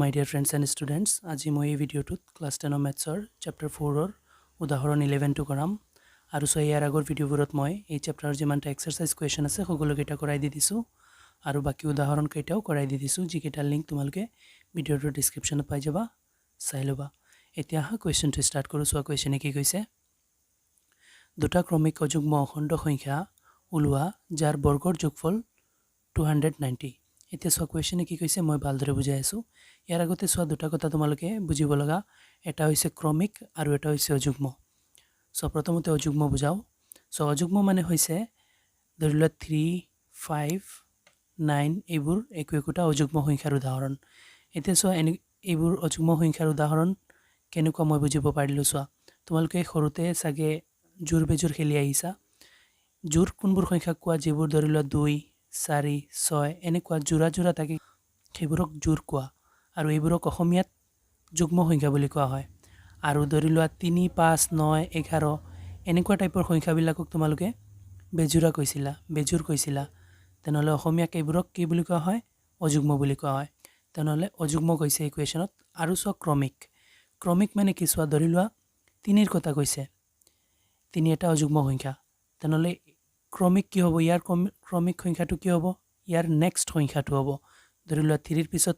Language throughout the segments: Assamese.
my dear friends and students, আজি মই এই ভিডিওটোত ক্লাস 10 ম্যাথছৰ চ্যাপ্টাৰ 4ৰ উদাহৰণ 11 টো কৰাম আৰু সো ইয়াৰ আগৰ ভিডিওবোৰত মই এই চ্যাপ্টাৰৰ যিমানটা এক্সাৰসাইজ কোৱেশ্চন আছে সকলো কেইটা কৰাই দি দিছো আৰু বাকি উদাহৰণ কেইটাও কৰাই দি দিছো যিকেইটা লিংক তোমালোকে ভিডিওৰ ডেসক্ৰিপচনত পাই যাবা চাই লবা এতিয়া হা কোৱেশ্চনটো ষ্টাৰ্ট কৰো সো কোৱেশ্চনে কি কৈছে দুটা ক্ৰমিক অযুগ্ম অখণ্ড সংখ্যা উলোৱা যাৰ বৰ্গৰ যোগফল 290 এতিয়া সো কোৱেশ্চনে কি কৈছে মই ভালদৰে বুজাই আছো ইয়াৰ আগতে সো দুটা কথা তোমালোকে বুজিব লগা এটা হৈছে ক্ৰমিক আৰু এটা হৈছে অযুগ্ম সো প্ৰথমতে অযুগ্ম বুজাও সো অযুগ্ম মানে হৈছে ধৰিলোৱা 3 5 9 এইবোৰ একোটা অযুগ্ম সংখ্যাৰ উদাহৰণ এতিয়া সো এইবোৰ অযুগ্ম সংখ্যাৰ উদাহৰণ কেনেকুৱা মই বুজিব পাৰিলো সো তোমালোকে সৰুতে সাগে জোৰ বেজোৰ খেলি আহিছা জোৰ কোনবোৰ সংখ্যা কোৱা যিবোৰ ধৰিলোৱা 2 4 6 এনেকুৱা জোৰা জোৰা থাকে সেইবোৰক জোৰ কোৱা আৰু এইবোৰক অসমীয়াত যুগ্ম সংখ্যা বুলি কোৱা হয় আৰু ধৰিলোৱা 3 5 9 11 এনেকুৱা টাইপৰ সংখ্যাবিলাকক তোমালোকে বেজোৰা কৈছিলা বেজোৰ কৈছিলা তেনেহলে অসমীয়া এইবোৰক কি বুলি কোৱা হয় অযুগ্ম বুলি কোৱা হয় তেনেহলে অযুগ্ম কৈছে ইকুৱেশনত আৰু সো ক্ৰমিক ক্ৰমিক মানে কি সো ধৰিলোৱা 3 ৰ কথা কৈছে 3 এটা অযুগ্ম সংখ্যা তেনেহলে ক্ৰমিক কি হ'ব ইয়াৰ ক্ৰমিক সংখ্যাটো কি হ'ব ইয়াৰ নেক্সট সংখ্যাটো হ'ব ধৰিলোৱা 3 ৰ পিছত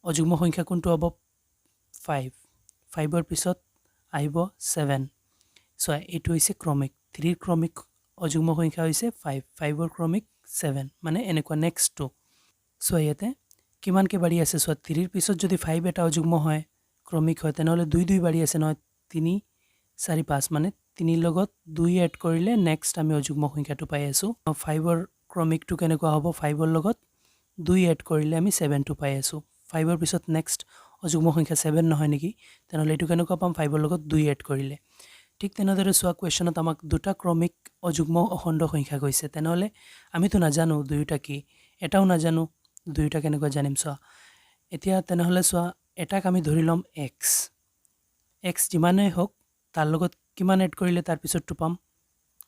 অযুগ্ম সংখ্যা কোনটো হ'ব 5 5 ৰ পিছত আহিব 7 সো এটো হৈছে ক্ৰমিক 3 ৰ ক্ৰমিক অযুগ্ম সংখ্যা হৈছে 5 5 ৰ ক্ৰমিক 7 মানে এনেকুৱা নেক্সট টু সো ইয়াতে কিমান কে বাঢ়ি আছে সো 3 ৰ পিছত যদি 5 এটা অযুগ্ম হয় ক্ৰমিক হয় তেনেহলে 2 2 বাঢ়ি আছে নহয় 3 4 5 মানে 3 লগত 2 এড কৰিলে নেক্সট আমি অযুগ্ম সংখ্যাটো পাই আছো 5 ৰ ক্ৰমিকটো কেনেকুৱা হ'ব 5 ৰ লগত 2 এড কৰিলে আমি 7 টো পাই আছো 5 ৰ পিছত নেক্সট অযুগ্ম সংখ্যা 7 নহয় নেকি তেনেহলে এটো কেনেকুৱা পাম 5 ৰ লগত 2 এড কৰিলে ঠিক তেনেদৰে সোৱা কোৱেশ্চনত আমাক দুটা ক্ৰমিক অযুগ্ম অখণ্ড সংখ্যা কৈছে তেনেহলে আমিতো নাজানো দুইটা কি এটাও নাজানো দুইটা কেনেকুৱা জানিম সোৱা এতিয়া তেনেহলে সোৱা এটাক আমি ধৰি লম x x যিমানে হওক তাৰ লগত কিমান এড কৰিলে তাৰ পিছতটো পাম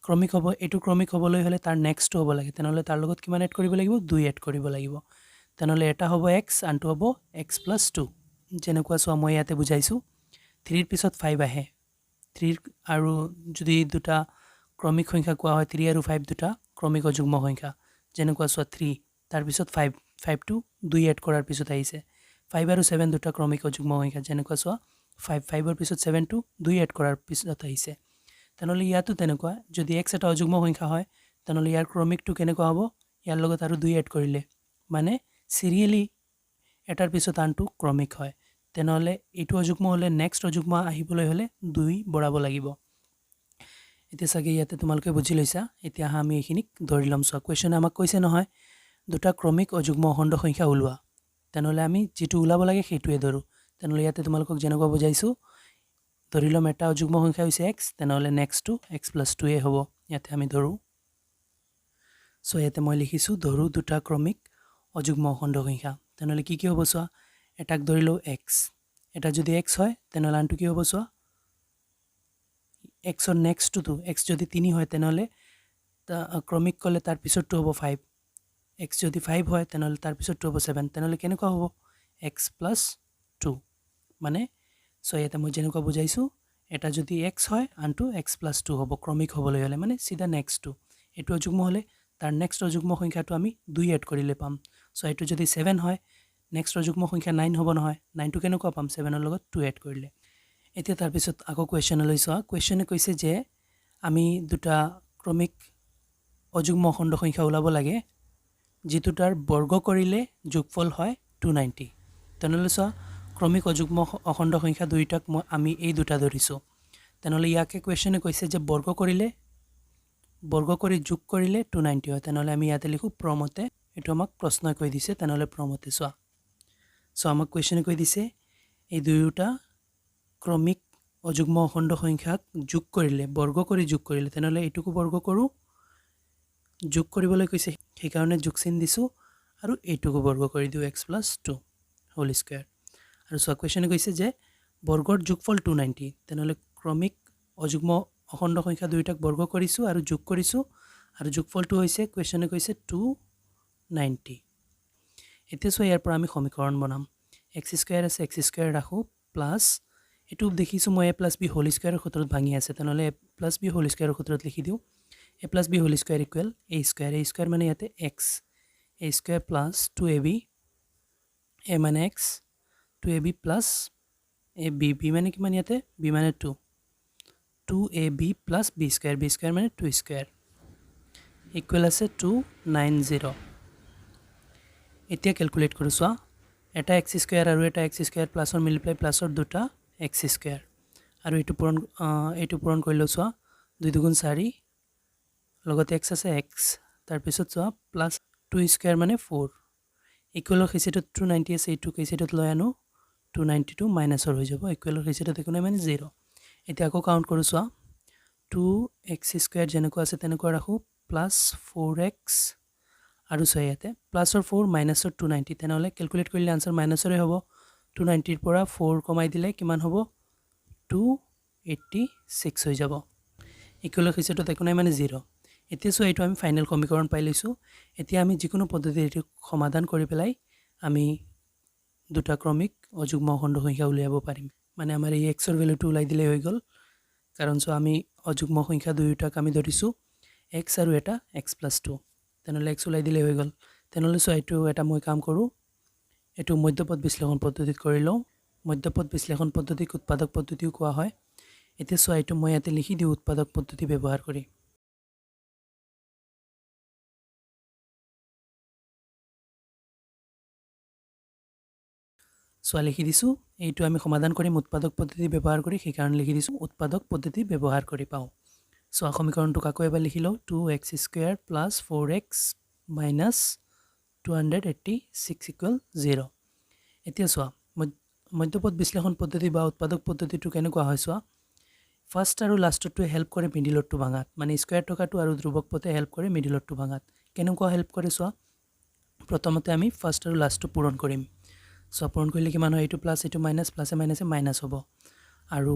ক্ৰমিক হ'ব এটো ক্ৰমিক হ'বলৈ হলে তাৰ নেক্সট হ'ব লাগে তেনেহলে তাৰ লগত কিমান এড কৰিব লাগিব 2 এড কৰিব লাগিব তেনেহলে এটা হ'ব x আনটো হ'ব x + 2 যেনেকুৱা সোৱা মই ইয়াতে বুজাইছো 3 ৰ পিছত 5 আহে 3 আৰু যদি দুটা ক্ৰমিক সংখ্যা কোৱা হয় 3 আৰু 5 দুটা ক্ৰমিক অযুগ্ম সংখ্যা যেনেকুৱা সোৱা 3 তাৰ পিছত 5 5 টো 2 এড কৰাৰ পিছত আহিছে 5 আৰু 7 দুটা ক্ৰমিক অযুগ্ম সংখ্যা যেনেকুৱা সোৱা 5 5 ৰ পিছত 7 টো 2 এড কৰাৰ পিছত আহিছে তেনেহলে ইয়াতো তেনেকুৱা যদি x এটা অযুগ্ম সংখ্যা হয় তেনেহলে ইয়াৰ ক্ৰমিকটো কেনেকুৱা হ'ব ইয়াৰ লগত আৰু 2 এড কৰিলে মানে সিৰিয়ালি এটাৰ পিছত আনটো ক্ৰমিক হয় তেনেহলে এটো অযুগ্ম হলে নেক্সট অযুগ্ম আহিবলৈ হলে 2 বঢ়াব লাগিব এতিয়া সাগে ইয়াতে তোমালোকে বুজি লৈছা এতিয়া আমি এইখিনিক ধৰি লম সো কোৱেশ্চনে আমাক কৈছে নহয় দুটা ক্ৰমিক অযুগ্ম অখণ্ড সংখ্যা উলোৱা তেনেহলে আমি যেটো উলাব লাগে সেইটোৱে ধৰো তেনেহলে ইয়াতে তোমালোকক যেনেকুৱা বুজাইছো ধৰি লম এটা অযুগ্ম সংখ্যা হৈছে x তেনেহলে নেক্সট টু x + 2 এ হ'ব ইয়াতে আমি ধৰো সো ইয়াতে মই লিখিছো ধৰো দুটা ক্ৰমিক অযুগ্ম অখণ্ড সংখ্যা তেনেহলে কি কি হ'ব সোৱা এটাক ধৰিলো x এটা যদি x হয় তেনেহলে আনটো কি হ'ব সোৱা x ৰ নেক্সট টু x যদি 3 হয় তেনেহলে ক্ৰমিক কলে তাৰ পিছতটো হ'ব 5 x যদি 5 হয় তেনেহলে তাৰ পিছতটো হ'ব 7 তেনেহলে কেনেকুৱা হ'ব x + 2 মানে সো ইয়াতে মই যেনেকুৱা বুজাইছো এটা যদি x হয় আনটো x + 2 হ'ব ক্ৰমিক হ'বলৈ হলে মানে সিধা নেক্সট টু এটো অযুগ্ম হলে তাৰ নেক্সট অযুগ্ম সংখ্যাটো আমি 2 এড কৰিলে পাম সো এটো যদি 7 হয় নেক্সট অযুগ্ম সংখ্যা 9 হ'ব নহয় 9 টো কেনেকুৱা পাম 7 ৰ লগত 2 এড কৰিলে এতিয়া তাৰ পিছত আকৌ কোৱেশ্চনলৈ সোৱা কোৱেশ্চনে কৈছে যে আমি দুটা ক্ৰমিক অযুগ্ম অখণ্ড সংখ্যা উলাব লাগে যেটো তাৰ বৰ্গ কৰিলে যোগফল হয় 290 তেনেহলে সোৱা ক্ৰমিক অযুগ্ম অখণ্ড সংখ্যা দুইটাক আমি এই দুটা ধৰিছো তেনেহলে ইয়াকে কোৱেশ্চনে কৈছে যে বৰ্গ কৰি যোগ কৰিলে 290 হয় তেনেহলে আমি ইয়াতে লিখো প্ৰমতে এটো আমাক প্ৰশ্নই কৈ দিছে তেনেহলে প্ৰমতে সোৱা সো আমাক কোৱেশ্চনে কৈ দিছে এই দুইটা ক্ৰমিক অযুগ্ম অখণ্ড সংখ্যাক যোগ কৰিলে বৰ্গ কৰি যোগ কৰিলে তেনেহলে এটুকু বৰ্গ কৰো যোগ কৰিবলৈ কৈছে সেই কাৰণে যোগ চিন দিছো আৰু এইটুকু বৰ্গ কৰি দিও x + 2 হোল স্কয়াৰ আৰু সো কোৱেশ্চনে কৈছে যে বৰ্গৰ যোগফল 290 তেনেহলে ক্ৰমিক অযুগ্ম অখণ্ড সংখ্যা দুইটাক বৰ্গ কৰিছো আৰু যোগ কৰিছো আৰু যোগফলটো হৈছে কোৱেশ্চনে কৈছে 290 এতিয়া সো ইয়াৰ পৰা আমি সমীকৰণ বনাম x স্কয়াৰ আছে x স্কয়াৰ ৰাখো প্লাস এটু দেখিছো মই a + b হোল স্কয়াৰৰ সূত্ৰত ভাঙি আছে তেনেহলে a + b হোল স্কয়াৰৰ সূত্ৰত লিখি দিও a + b whole square equal a square মানে ইয়াতে x a square plus 2ab a মানে x 2ab plus ab b মানে কি মানে ইয়াতে b মানে 2 2ab plus b square মানে 2 square equal আছে 290 এতিয়া ক্যালকুলেট কৰো সোয়া এটা x square আৰু এটা x square plus or multiply plus or দুটা x square আৰু এটো পূৰণ কৰিলো সোয়া 2 2 4 লগতে x আছে x তাৰ পিছত সোয়া প্লাস 2 square মানে 4 ইকুৱেলৰ খিচিটো 290 আছে এইটো খিচিটোত লৈ আনো 292 মাইনাসৰ হৈ যাব ইকুৱেলৰ খিচিটো দেখুনে মানে 0 এতিয়া আকৌ কাউন্ট কৰো সোয়া 2x square যেনেকুৱা আছে তেনেকুৱা ৰাখো প্লাস 4x আৰু সয়াতে প্লাস or 4 minus or 290 তেনেহলে ক্যালকুলেট কৰিলে আনসাৰ মাইনাসৰে হ'ব 290 ৰ পৰা 4 কমাই দিলে কিমান হ'ব 286 হৈ যাব ইকুৱেলৰ খিচিটো দেখুনে মানে 0 এতিয়া সো এইটো আমি ফাইনাল সমীকৰণ পাই লৈছো এতিয়া আমি যিকোনো পদ্ধতিৰে এটো সমাধান কৰি পেলাই আমি দুটা ক্ৰমিক অযুগ্ম খণ্ড সংখ্যা উলিয়াব পাৰিম মানে আমাৰ এই x ৰ ভ্যালুটো উলাই দিলে হৈ গল কাৰণ সো আমি অযুগ্ম সংখ্যা দুইটাক আমি ধৰিছো x আৰু এটা x + 2 তেনেহলে x উলাই দিলে হৈ গল তেনেহলে সো এইটো এটা মই কাম কৰো এটো মধ্যপদ বিশ্লেষণ পদ্ধতিত কৰি লও মধ্যপদ বিশ্লেষণ পদ্ধতিক উৎপাদক পদ্ধতিও কোৱা হয় এতিয়া সো এইটো মই ইয়াতে লিখি দিও উৎপাদক পদ্ধতি ব্যৱহাৰ কৰি সো লিখি দিছো এইটো আমি সমাধান কৰিম উৎপাদক পদ্ধতি ব্যৱহাৰ কৰি সেই কাৰণ লিখি দিছো উৎপাদক পদ্ধতি ব্যৱহাৰ কৰি পাও সো সমীকৰণটো কাকো এবাৰ লিখি লও 2x square plus 4x minus 286 0 এতিয়া সো মধ্যপদ বিশ্লেষণ পদ্ধতি বা উৎপাদক পদ্ধতিটো কেনেকুৱা হয় সো ফাৰ্স্ট আৰু লাষ্টটো হেল্প কৰে মিডলটো ভাঙাত মানে স্কয়াৰ টকাটো আৰু ধ্ৰুবক পথে হেল্প কৰে মিডলটো ভাঙাত কেনেকুৱা হেল্প কৰে সো প্ৰথমতে আমি ফাৰ্স্ট আৰু লাষ্টটো পূৰণ কৰিম সো পূৰণ কৰিলে কিমান হয় এইটো প্লাস এইটো মাইনাস প্লাসে মাইনাসে মাইনাস হ'ব আৰু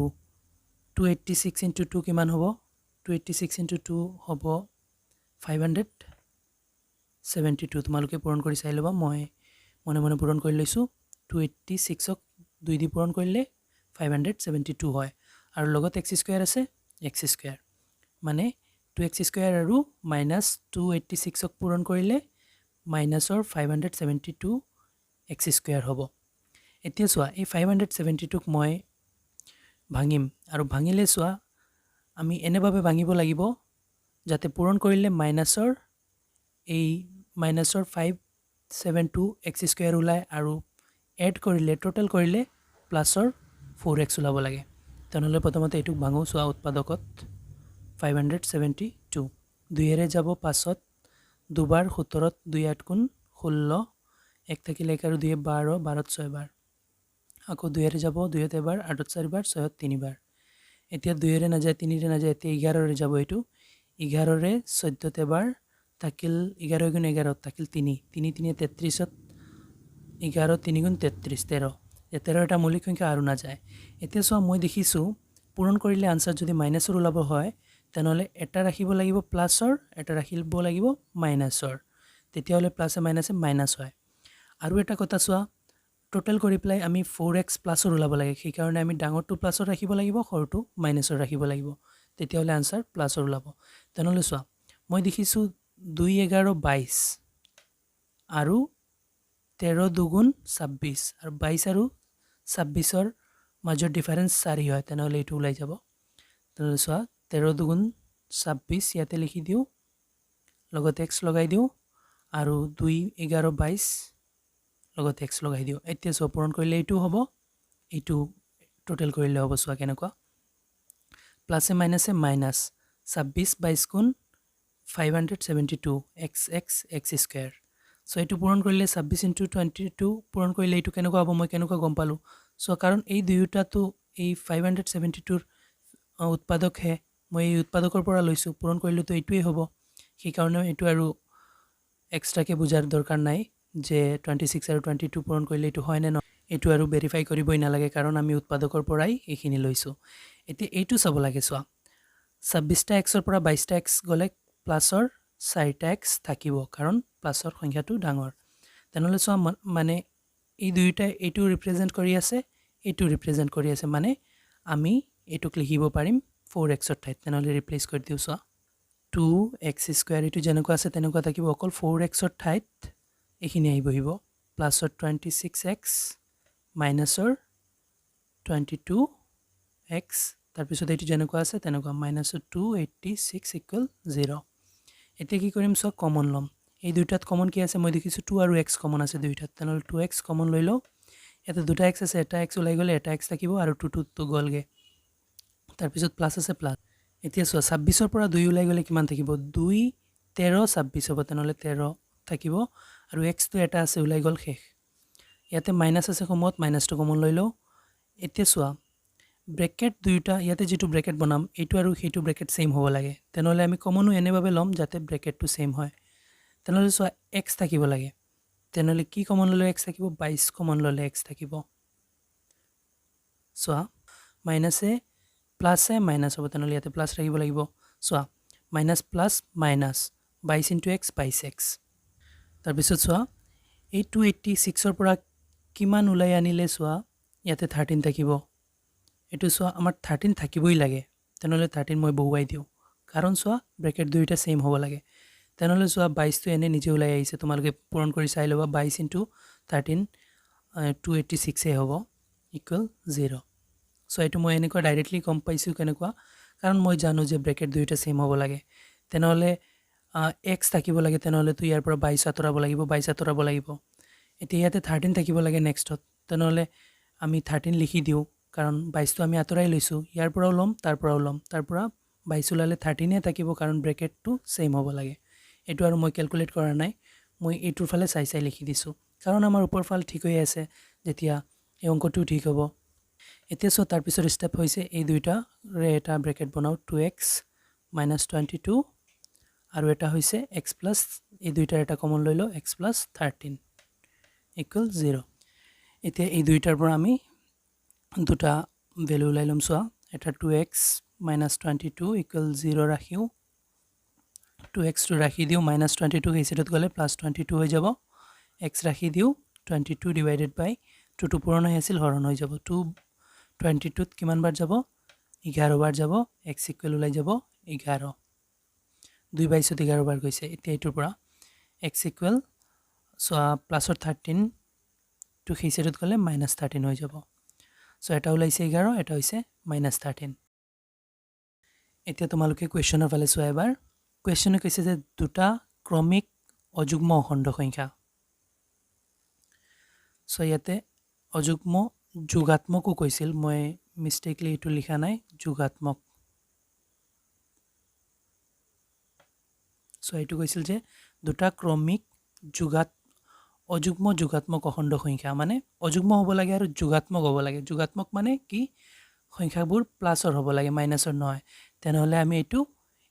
286 into 2 কিমান হ'ব 286 into 2 হ'ব 572 তোমালোকে পূৰণ কৰি চাই লবা মই মনে মনে পূৰণ কৰি লৈছো 286 ক 2 দি পূৰণ কৰিলে 572 হয় আৰু লগত x স্কয়াৰ আছে x স্কয়াৰ মানে 2x স্কয়াৰ আৰু মাইনাস 286 ক পূৰণ কৰিলে মাইনাসৰ 572 x স্কয়াৰ হ'ব এতিয়া সোয়া এই 572 ক মই ভাঙিম আৰু ভাঙিলে সোয়া আমি এনেভাবে ভাঙিব লাগিব যাতে পূৰণ কৰিলে মাইনাসৰ এই মাইনাসৰ 572 x স্কয়াৰ ওলাই আৰু এড কৰিলে টোটাল কৰিলে প্লাসৰ 4x ওলাব লাগে তেনেহলে প্ৰথমতে এটুক ভাঙো সোয়া উৎপাদকত 572 দুইৰে যাব পাছত দুবাৰ 17 2 8 গুণ 16 এক থাকিলে 1 আৰু 2 12 12 6 বাৰ আকৌ 2 ৰে যাব 2 তে বাৰ 8 4 বাৰ 6 3 বাৰ এতিয়া 2 ৰে না যায় 3 ৰে না যায় এতিয়া 11 ৰে যাব এটো 11 ৰে 14 তে বাৰ থাকিল 11 গুণ 11 থাকিল 3 3 3 33 ত 11 3 গুণ 33 13 13 এটা মৌলিক সংখ্যা আৰু না যায় এতিয়া সো মই দেখিছো পূৰণ কৰিলে আনসাৰ যদি মাইনাসৰ ওলাব হয় তেনেহলে এটা ৰাখিব লাগিব প্লাসৰ এটা ৰাখিব লাগিব মাইনাসৰ তেতিয়া হলে প্লাসে মাইনাসে মাইনাস হয় আৰু এটা কথা সোয়া টোটাল কৰি প্লাই আমি 4x প্লাসৰ ওলাব লাগে সেই কাৰণে আমি ডাঙৰটো প্লাসৰ ৰাখিব লাগিব সৰুটো মাইনাসৰ ৰাখিব লাগিব তেতিয়া হলে আনসাৰ প্লাসৰ ওলাব তেনেহলে সোয়া মই দেখিছো 2 11 22 আৰু 13 দুগুণ 26 আৰু 22 আৰু 26 ৰ মাজৰ ডিফাৰেন্স 4 হয় তেনেহলে এটো ওলাই যাব তেনেহলে সোয়া 13 দুগুণ 26 ইয়াতে লিখি দিও লগতে x লগাই দিও আৰু 2 11 22 লগতে x লগাই দিও এতিয়া সো পূৰণ কৰিলে এইটো হ'ব এইটো টোটাল কৰিলে হ'ব সোয়া কেনেকুৱা প্লাসে মাইনাসে মাইনাস 26 22 গুণ 572 x x x square so এইটো পূৰণ কৰিলে 26 into 22 পূৰণ কৰিলে এইটো কেনেকুৱা হ'ব মই কেনেকুৱা গম পালো সো কাৰণ এই দুইটাটো এই 572 ৰ উৎপাদক হে মই এই উৎপাদকৰ পৰা লৈছো পূৰণ কৰিলে তো এইটোই হ'ব সেই কাৰণে এইটো আৰু এক্সট্ৰা কে বুজাৰ দৰকাৰ নাই যে 26 আৰু 22 পূৰণ কৰিলে এইটো হয় নে নহয় এইটো আৰু ভেৰিফাই কৰিবই নালাগে কাৰণ আমি উৎপাদকৰ পৰাই এইখিনি লৈছো এতিয়া এইটো চাব লাগে সোয়া 26 টা x ৰ পৰা 22 টা x গলে প্লাসৰ 4 টা x থাকিব কাৰণ প্লাসৰ সংখ্যাটো ডাঙৰ তেনেহলে সোয়া মানে এই দুইটা এইটো ৰিপ্ৰেজেণ্ট কৰি আছে, এইটো ৰিপ্ৰেজেণ্ট কৰি আছে, মানে আমি এইটোক লিখিব পাৰিম 4x ৰ ঠাইত। তেনেহ'লে ৰিপ্লেচ কৰি দিওঁ। চোৱা 2x স্কুৱেৰ এইটো যেনেকুৱা আছে তেনেকুৱা থাকিব, অকল 4x ৰ ঠাইত এইখিনি আহি বহিব, প্লাছৰ 26x মাইনাছৰ 22x, তাৰপিছত এইটো যেনেকুৱা আছে তেনেকুৱা মাইনাছৰ 286 ইকুৱেল 0। এতিয়া কি কৰিম? চোৱা কমন ল'ম। এই দুইটাত কমন কি আছে? মই দেখিছোঁ 2 আৰু x কমন আছে দুইটাত, তেনেহ'লে 2x কমন লৈ লওঁ। ইয়াতে দুটা x আছে, এটা x ওলাই গ'লে এটা x থাকিব আৰু 2 গ'লগৈ, তাৰপিছত প্লাছ আছে প্লাছ। এতিয়া চোৱা 26ৰ পৰা 2 ওলাই গ'লে কিমান থাকিব? 2 13 26 হ'ব, তেনেহ'লে 13 থাকিব আৰু xটো এটা আছে ওলাই গ'ল, শেষ। ইয়াতে মাইনাছ আছে সময়ত, মাইনাছটো কমন লৈ লওঁ। এতিয়া চোৱা ব্ৰেকেট দুয়োটা, ইয়াতে যিটো ব্ৰেকেট বনাম এইটো আৰু সেইটো ব্ৰেকেট ছেইম হ'ব লাগে, তেনেহ'লে আমি কমনো এনেভাৱে ল'ম যাতে ব্ৰেকেটটো ছেইম হয়। তেনেহ'লে চোৱা x থাকিব লাগে, তেনেহ'লে কি কমন ল'লে x থাকিব? 22 কমন ল'লে x থাকিব। চোৱা মাইনাছে প্লাছে মাইনাছ হ'ব, তেনেহ'লে ইয়াতে প্লাছ ৰাখিব লাগিব। চোৱা minus plus minus 22 into x 22x। তাৰপিছত চোৱা এই 286ৰ পৰা কিমান ওলাই আনিলে চোৱা ইয়াতে 13 থাকিব। এইটো চোৱা আমাৰ 13 থাকিবই লাগে, তেনেহ'লে 13 মই বহুৱাই দিওঁ, কাৰণ চোৱা ব্ৰেকেট দুয়োটা ছেইম হ'ব লাগে। তেনেহ'লে চোৱা 22টো এনে নিজে ওলাই আহিছে, তোমালোকে পূৰণ কৰি চাই ল'বা। 22 ইনটু 13 286 হ'ব ইকুৱেল 0। চ' এইটো মই এনেকুৱা ডাইৰেক্টলি গম পাইছোঁ কেনেকুৱা, কাৰণ মই জানো যে ব্ৰেকেট দুয়োটা ছেইম হ'ব লাগে। তেনেহ'লে x থাকিব লাগে, তেনেহ'লেতো ইয়াৰ পৰা 22 আঁতৰাব লাগিব, 22 আঁতৰাব লাগিব। এতিয়া ইয়াতে 13 থাকিব লাগে নেক্সটত, তেনেহ'লে আমি 13 লিখি দিওঁ, কাৰণ 22টো আমি আঁতৰাই লৈছোঁ। ইয়াৰ পৰাও ল'ম, তাৰ পৰাও ল'ম, তাৰ পৰা 22 ওলালে 13হে থাকিব, কাৰণ ব্ৰেকেটটো ছেইম হ'ব লাগে। এইটো আৰু মই কেলকুলেট কৰা নাই, মই এইটোৰ ফালে চাই চাই লিখি দিছোঁ, কাৰণ আমাৰ ওপৰ ফাল ঠিক হৈ আছে, যেতিয়া এই অংকটো ঠিক হ'ব। এতিয়া চোৱা তাৰপিছত ষ্টেপ হৈছে এই দুইটাৰে এটা ব্ৰেকেট বনাওঁ, 2x মাইনাছ 22 আৰু এটা হৈছে x প্লাছ, এই দুইটাৰ এটা কমন লৈ লওঁ, x প্লাছ 13 ইকুৱেল 0। এতিয়া এই দুইটাৰ পৰা আমি দুটা ভেলু ওলাই ল'ম। চোৱা এটা 2x মাইনাছ 22 ইকুৱেল 0 ৰাখিও, 2xটো ৰাখি দিওঁ, মাইনাছ 22 সেই চাইডত গ'লে প্লাছ 22 হৈ যাব, x ৰাখি দিওঁ, 22 ডিভাইডেড বাই 2টো পূৰণ হৈ আছিল, হৰণ হৈ যাব। 22ত কিমান বাৰ যাব? 11 বাৰ যাব, x ইকুৱেল ওলাই যাব 11, 2 22ত 11 বাৰ গৈছে। এতিয়া এইটোৰ পৰা x ইকুৱেল চোৱা প্লাছৰ 13টো সেই চাইডত গ'লে মাইনাছ 13 হৈ যাব। চ' এটা ওলাইছে 11, এটা হৈছে মাইনাছ 13। এতিয়া তোমালোকে কুৱেশ্যনৰ ফালে চোৱা এবাৰ। কুৱেশ্যনে কৈছে যে দুটা ক্ৰমিক অযুগ্ম অখণ্ড সংখ্যা। চ' ইয়াতে অযুগ্ম যোগাত্মকো কৈছিল, মই মিষ্টেকলি এইটো লিখা নাই, যোগাত্মক। চ' এইটো কৈছিল যে দুটা ক্ৰমিক অযুগ্ম যোগাত্মক অখণ্ড সংখ্যা, মানে অযুগ্ম হ'ব লাগে আৰু যোগাত্মক হ'ব লাগে। যোগাত্মক মানে কি? সংখ্যাবোৰ প্লাছৰ হ'ব লাগে, মাইনাছৰ নহয়। তেনেহ'লে আমি এইটো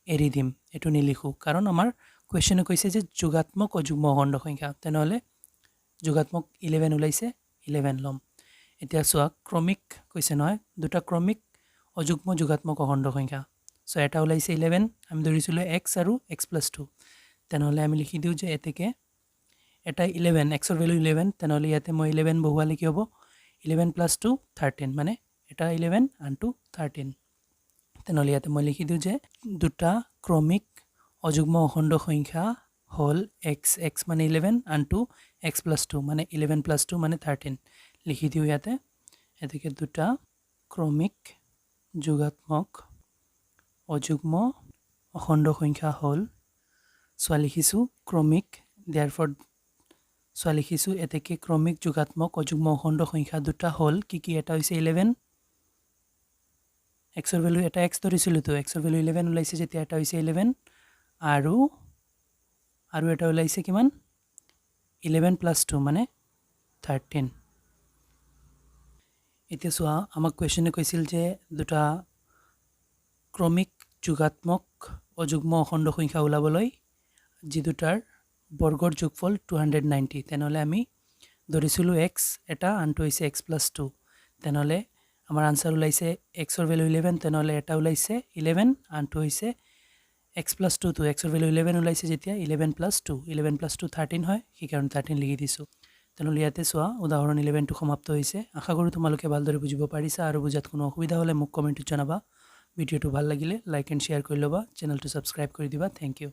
এৰি দিম, এইটো নিলিখোঁ, কাৰণ আমাৰ কুৱেশ্যনে কৈছে যে যোগাত্মক অযুগ্ম অখণ্ড সংখ্যা, তেনেহ'লে যোগাত্মক 11 ওলাইছে, 11 ল'ম। এতিয়া চোৱা ক্ৰমিক কৈছে নহয়, দুটা ক্ৰমিক অযুগ্ম যোগাত্মক অখণ্ড সংখ্যা। চ' এটা ওলাইছে 11, আমি ধৰিছিলোঁ x আৰু x প্লাছ 2, তেনেহ'লে আমি লিখি দিওঁ যে এতেকে এটা 11, xৰ ভেলু 11, তেনেহ'লে ইয়াতে মই 11 বহুৱালে কি হ'ব? 11 প্লাছ 2 13, মানে এটা 11 আনটো 13। তেনেহ'লে ইয়াতে মই লিখি দিওঁ যে দুটা ক্ৰমিক অযুগ্ম অখণ্ড সংখ্যা হ'ল x মানে 11, আনটো x প্লাছ 2 মানে 11 প্লাছ 2 মানে 13। লিখি দিওঁ ইয়াতে, এতেকে দুটা ক্ৰমিক যোগাত্মক অযুগ্ম অখণ্ড সংখ্যা হ'ল, চোৱা লিখিছোঁ ক্ৰমিক, দেয়াৰফৰ চোৱা লিখিছোঁ এতেকে ক্ৰমিক যোগাত্মক অযুগ্ম অখণ্ড সংখ্যা দুটা হ'ল কি কি? এটা হৈছে 11, xৰ ভেলু এটা x ধৰিছিলোঁতো, xৰ ভেলু 11 ওলাইছে যেতিয়া, এটা হৈছে 11 আৰু এটা ওলাইছে কিমান? 11 প্লাছ 2 মানে 13। এতিয়া চোৱা আমাক কুৱেশ্যনে কৈছিল যে দুটা ক্ৰমিক যোগাত্মক অযুগ্ম অখণ্ড সংখ্যা ওলাবলৈ যি দুটাৰ বৰ্গৰ যোগফল 290, তেনেহ'লে আমি ধৰিছিলোঁ x এটা, আনটো হৈছে x প্লাছ 2, তেনেহ'লে আমাৰ আনচাৰ ওলাইছে xৰ ভেলু 11, তেনেহ'লে এটা ওলাইছে 11, আনটো হৈছে x প্লাছ 2 টো xৰ ভেলু 11 ওলাইছে যেতিয়া 11 প্লাছ 2 13 হয়, সেইকাৰণে 13 লিখি দিছোঁ। তেনেহ'লে ইয়াতে চোৱা উদাহৰণ 11টো সমাপ্ত হৈছে আশা কৰোঁ তোমালোকে ভালদৰে বুজিব পাৰিছা আৰু বুজাত কোনো অসুবিধা হ'লে মোক কমেণ্টত জনাবা ভিডিঅ'টো ভাল লাগিলে লাইক এণ্ড শ্বেয়াৰ কৰি ল'বা চেনেলটো ছাবস্ক্ৰাইব কৰি দিবা থেংক ইউ